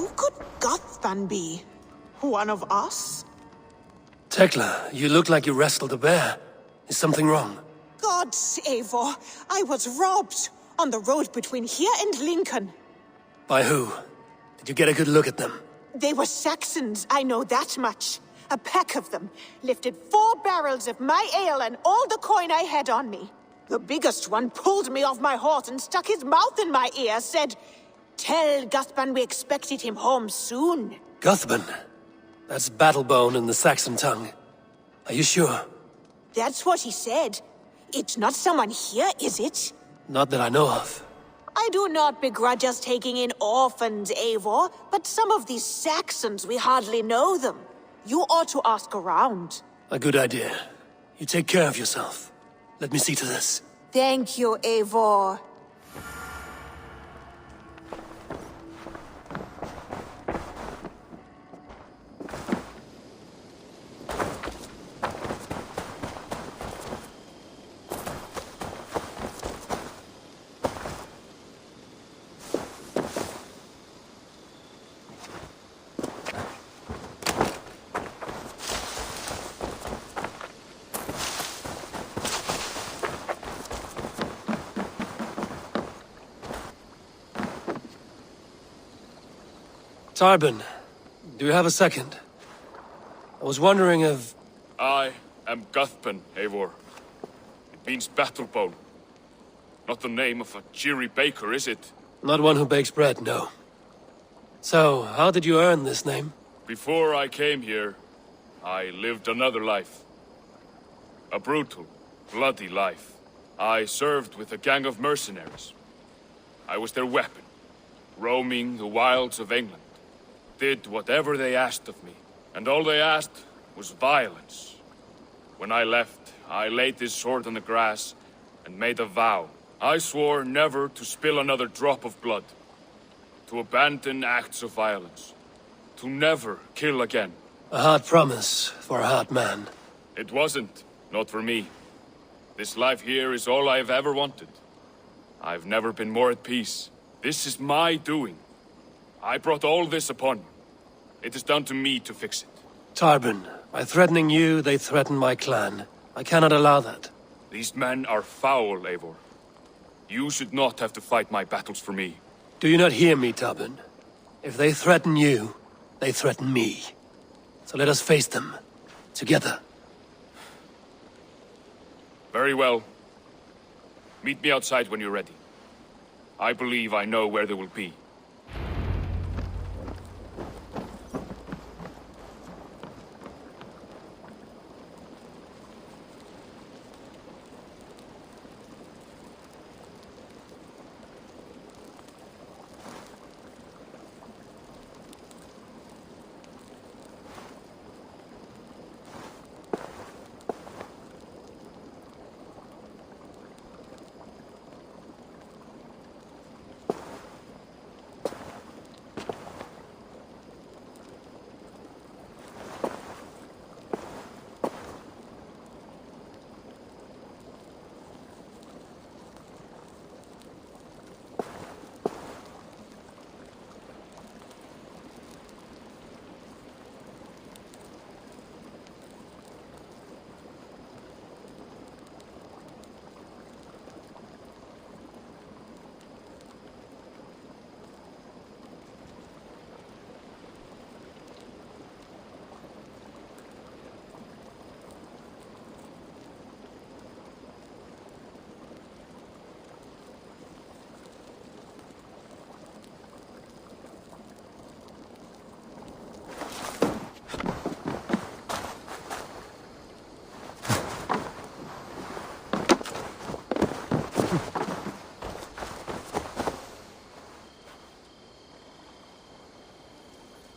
Who could Guthban be? One of us? Tekla, you look like you wrestled a bear. Is something wrong? Gods, Eivor, I was robbed on the road between here and Lincoln. By who? Did you get a good look at them? They were Saxons, I know that much. A pack of them lifted 4 barrels of my ale and all the coin I had on me. The biggest one pulled me off my horse and stuck his mouth in my ear, said, "Tell Guthban we expected him home soon." Guthban? That's Battlebone in the Saxon tongue. Are you sure? That's what he said. It's not someone here, is it? Not that I know of. I do not begrudge us taking in orphans, Eivor, but some of these Saxons, we hardly know them. You ought to ask around. A good idea. You take care of yourself. Let me see to this. Thank you, Eivor. Tarbin, do you have a second? I was wondering if... I am Guthban, Eivor. It means Battlebone. Not the name of a cheery baker, is it? Not one who bakes bread, no. So, how did you earn this name? Before I came here, I lived another life. A brutal, bloody life. I served with a gang of mercenaries. I was their weapon, roaming the wilds of England. Did whatever they asked of me, and all they asked was violence. When I left, I laid this sword on the grass and made a vow. I swore never to spill another drop of blood, to abandon acts of violence, to never kill again. A hard promise for a hard man. It wasn't, not for me. This life here is all I've ever wanted. I've never been more at peace. This is my doing. I brought all this upon you. It is down to me to fix it. Tarbin, by threatening you, they threaten my clan. I cannot allow that. These men are foul, Eivor. You should not have to fight my battles for me. Do you not hear me, Tarbin? If they threaten you, they threaten me. So let us face them. Together. Very well. Meet me outside when you're ready. I believe I know where they will be.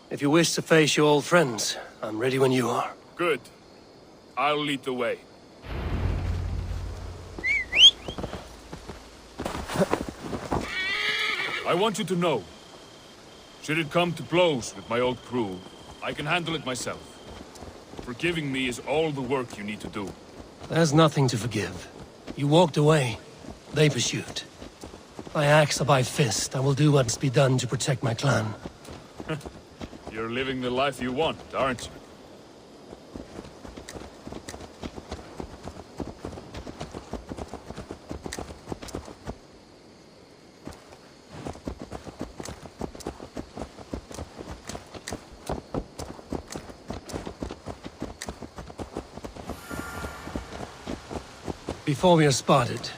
If you wish to face your old friends, I'm ready when you are. Good. I'll lead the way. I want you to know, should it come to blows with my old crew, I can handle it myself. Forgiving me is all the work you need to do. There's nothing to forgive. You walked away. They pursued. By axe or by fist, I will do what must be done to protect my clan. You're living the life you want, aren't you? Before we are spotted,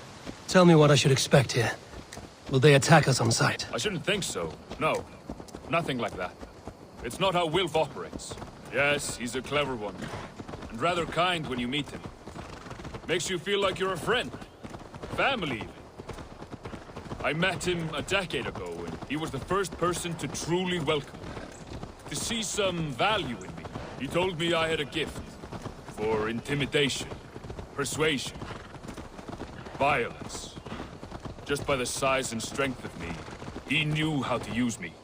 tell me what I should expect here. Will they attack us on sight? I shouldn't think so. No. Nothing like that. It's not how Wilf operates. Yes, he's a clever one. And rather kind when you meet him. Makes you feel like you're a friend. Family, even. I met him a decade ago, and he was the first person to truly welcome me. To see some value in me. He told me I had a gift. For intimidation. Persuasion. Violence. Just by the size and strength of me, he knew how to use me.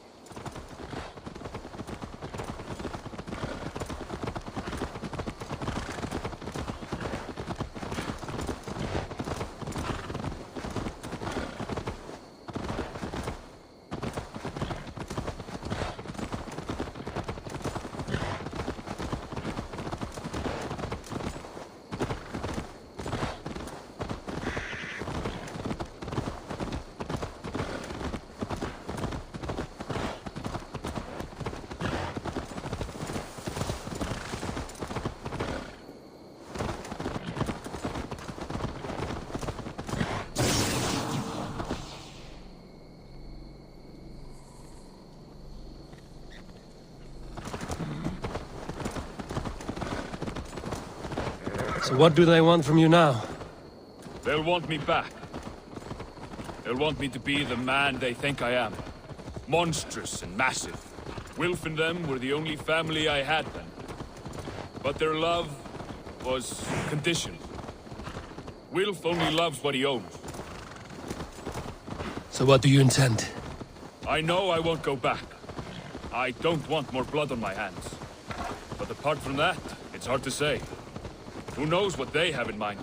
So what do they want from you now? They'll want me back. They'll want me to be the man they think I am. Monstrous and massive. Wilf and them were the only family I had then. But their love was conditional. Wilf only loves what he owns. So what do you intend? I know I won't go back. I don't want more blood on my hands. But apart from that, it's hard to say. Who knows what they have in mind?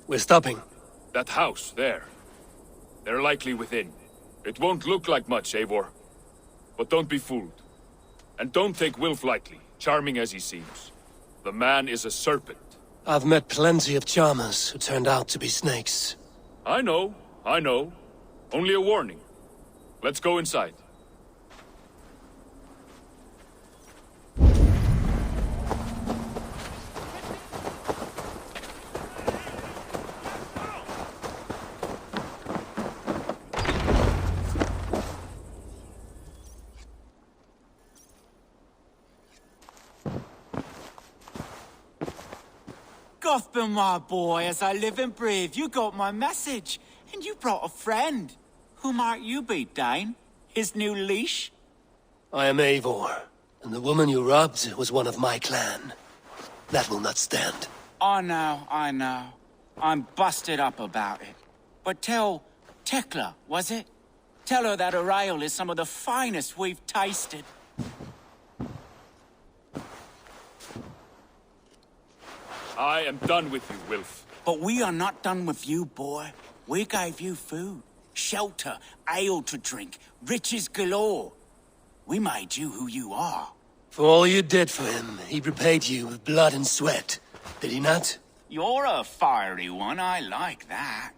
We're stopping. That house, there. They're likely within. It won't look like much, Eivor. But don't be fooled. And don't take Wilf lightly, charming as he seems. The man is a serpent. I've met plenty of charmers who turned out to be snakes. I know. Only a warning. Let's go inside. Gotham, my boy, as I live and breathe, you got my message. And you brought a friend. Who might you be, Dane? His new leash? I am Eivor, and the woman you robbed was one of my clan. That will not stand. I know. I'm busted up about it. But tell Tekla, was it? Tell her that her ale is some of the finest we've tasted. I am done with you, Wilf. But we are not done with you, boy. We gave you food, shelter, ale to drink, riches galore. We made you who you are. For all you did for him, he repaid you with blood and sweat. Did he not? You're a fiery one, I like that.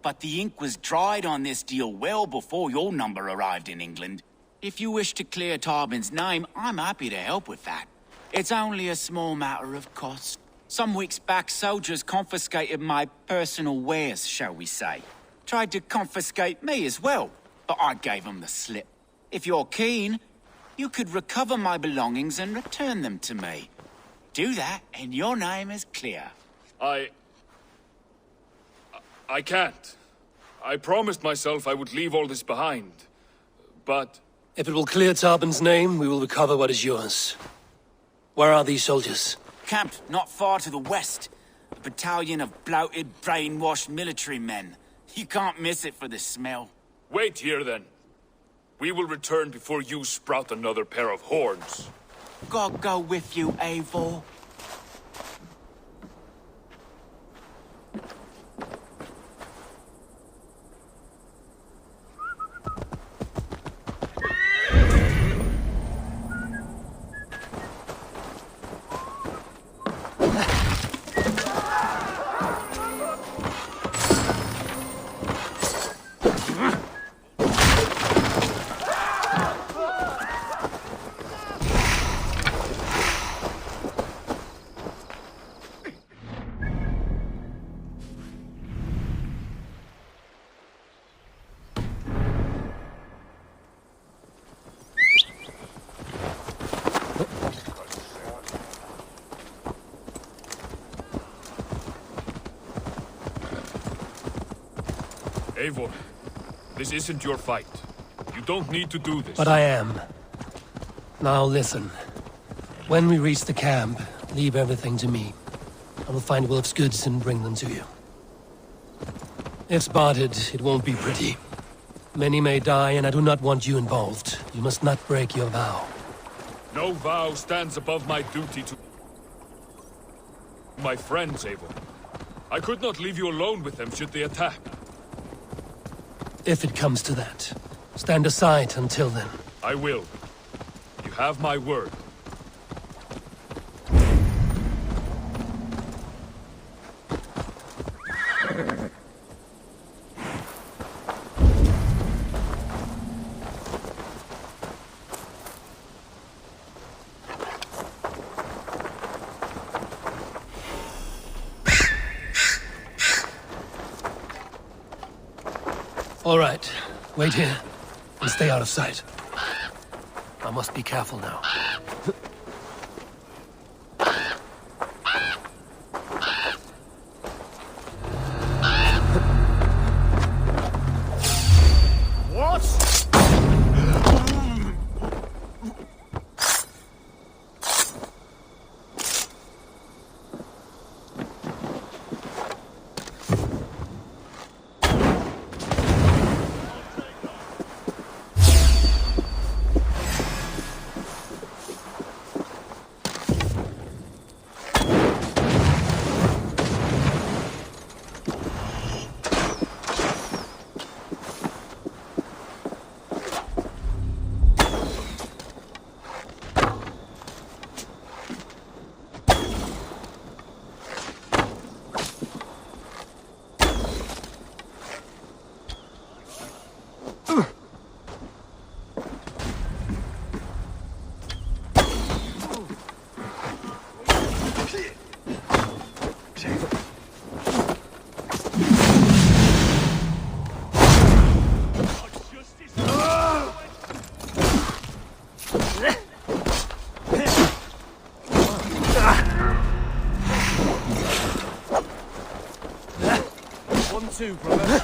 But the ink was dried on this deal well before your number arrived in England. If you wish to clear Tarbin's name, I'm happy to help with that. It's only a small matter of cost. Some weeks back, soldiers confiscated my personal wares, shall we say. Tried to confiscate me as well, but I gave them the slip. If you're keen, you could recover my belongings and return them to me. Do that, and your name is clear. I can't. I promised myself I would leave all this behind. But... If it will clear Tarbin's name, we will recover what is yours. Where are these soldiers? Camped not far to the west. A battalion of bloated, brainwashed military men. You can't miss it for the smell. Wait here, then. We will return before you sprout another pair of horns. God go with you, EIVOR. EIVOR, this isn't your fight. You don't need to do this. But I am. Now listen. When we reach the camp, leave everything to me. I will find Wolf's goods and bring them to you. If spotted, it won't be pretty. Many may die, and I do not want you involved. You must not break your vow. No vow stands above my duty to... my friends, EIVOR. I could not leave you alone with them should they attack. If it comes to that. Stand aside until then. I will. You have my word. All right. Wait here and stay out of sight. I must be careful now. Two, brother.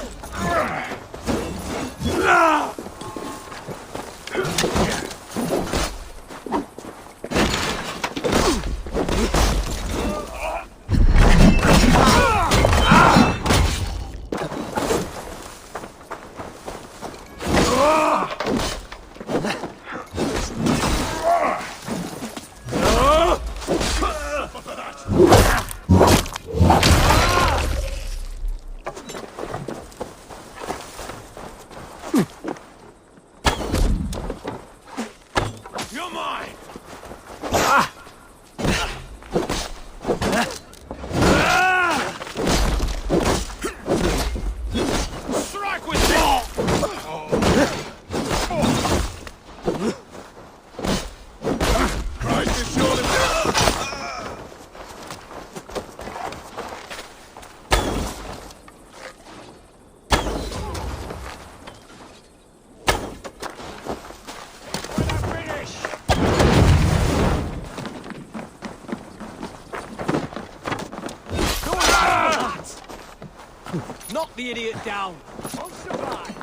Knock the idiot down. I'll survive.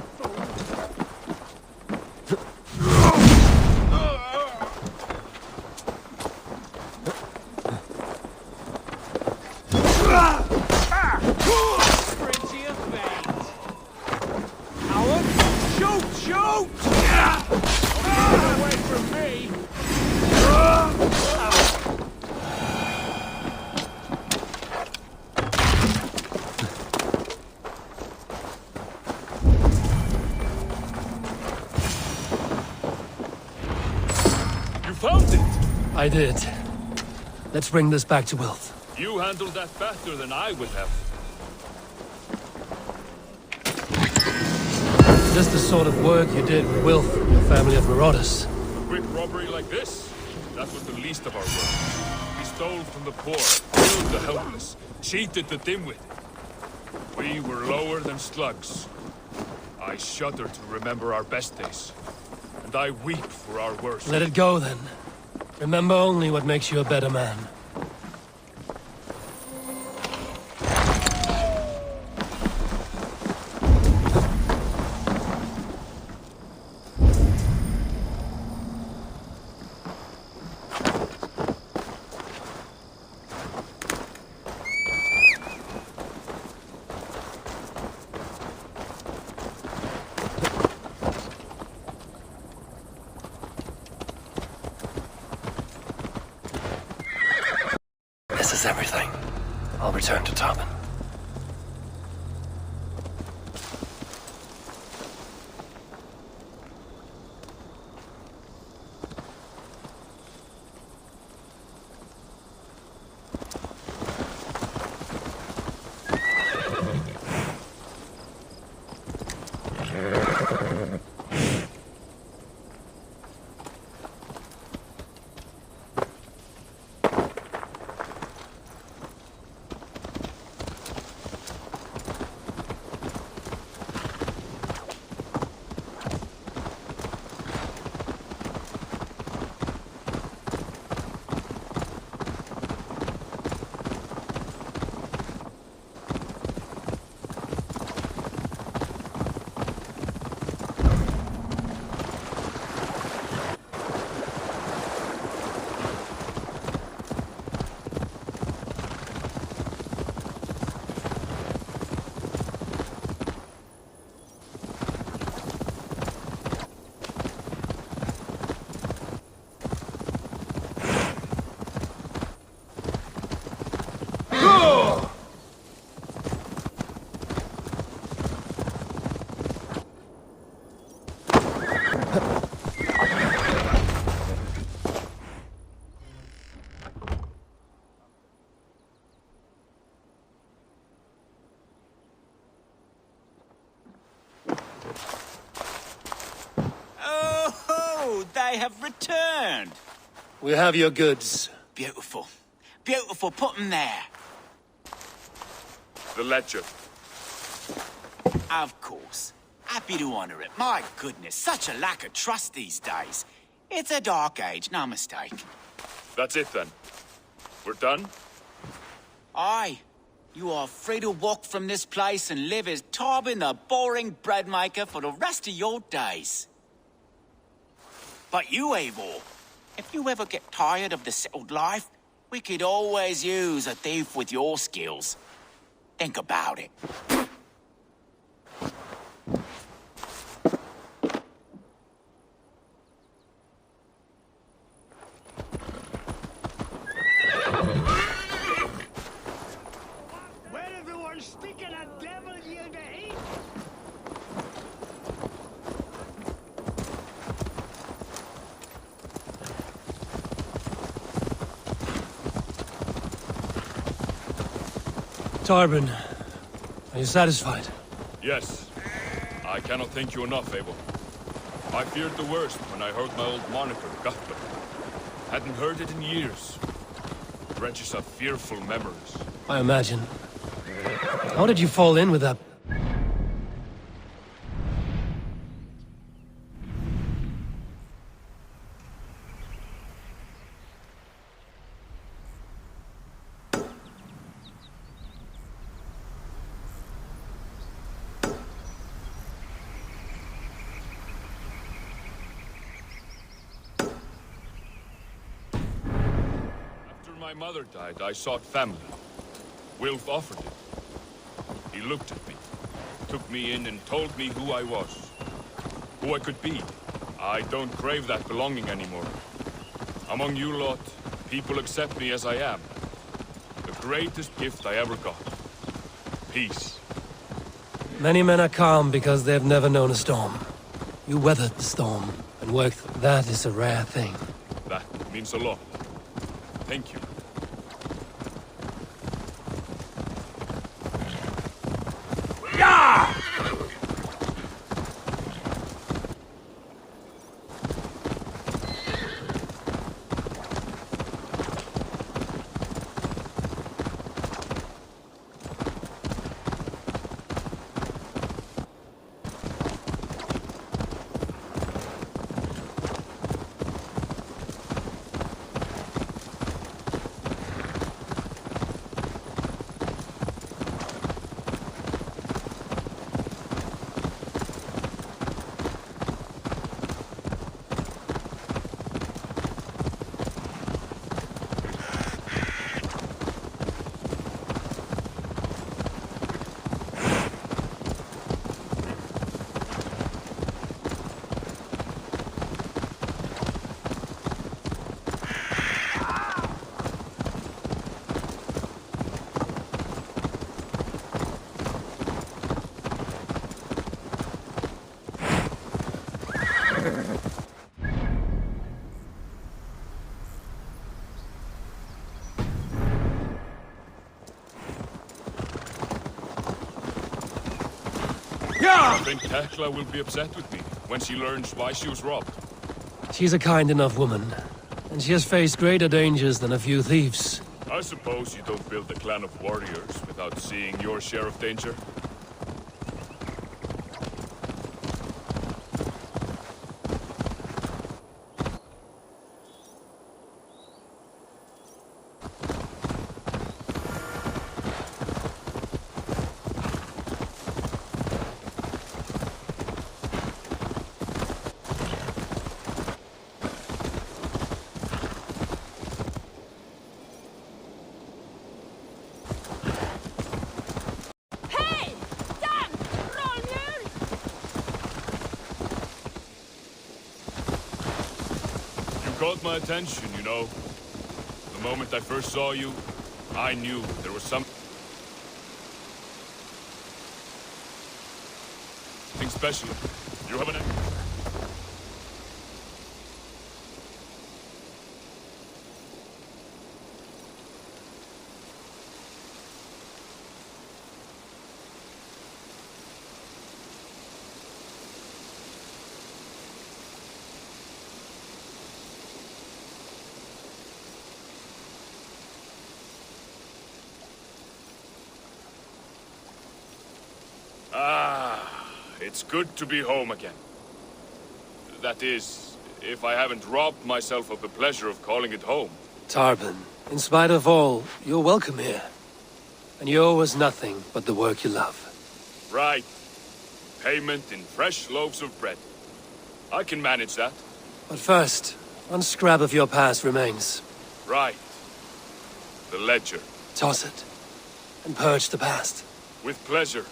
Frenzy of fate. Howard, shoot! Away from me! You found it! I did. Let's bring this back to Wilf. You handled that better than I would have. Is this the sort of work you did with Wilf and your family of marauders? A quick robbery like this? That was the least of our work. We stole from the poor, killed the helpless, cheated the dimwit. We were lower than slugs. I shudder to remember our best days. And I weep for our worst. Let it go, then. Remember only what makes you a better man. This is everything. I'll return to Tarpon. They have returned. We have your goods. Beautiful. Beautiful. Put them there. The ledger. Of course. Happy to honor it. My goodness, such a lack of trust these days. It's a dark age, no mistake. That's it then. We're done? Aye. You are free to walk from this place and live as Tarbin the boring bread maker for the rest of your days. But you, Eivor, if you ever get tired of the settled life, we could always use a thief with your skills. Think about it. Where everyone's speaking a devil you to hate? Tarpon, are you satisfied? Yes. I cannot thank you enough, Eivor. I feared the worst when I heard my old moniker, Gatler. Hadn't heard it in years. It wrenches up fearful memories. I imagine. How did you fall in with that? my mother died, I sought family. Wilf offered it. He looked at me, took me in and told me who I was. Who I could be. I don't crave that belonging anymore. Among you lot, people accept me as I am. The greatest gift I ever got. Peace. Many men are calm because they've never known a storm. You weathered the storm and worked. That is a rare thing. That means a lot. Thank you. I think Tekla will be upset with me when she learns why she was robbed. She's a kind enough woman, and she has faced greater dangers than a few thieves. I suppose you don't build a clan of warriors without seeing your share of danger. Caught my attention, you know. The moment I first saw you, I knew there was something special. You have an... It's good to be home again. That is, if I haven't robbed myself of the pleasure of calling it home. Tarban, in spite of all, you're welcome here. And you owe us nothing but the work you love. Right. Payment in fresh loaves of bread. I can manage that. But first, one scrap of your past remains. Right. The ledger. Toss it, and purge the past. With pleasure.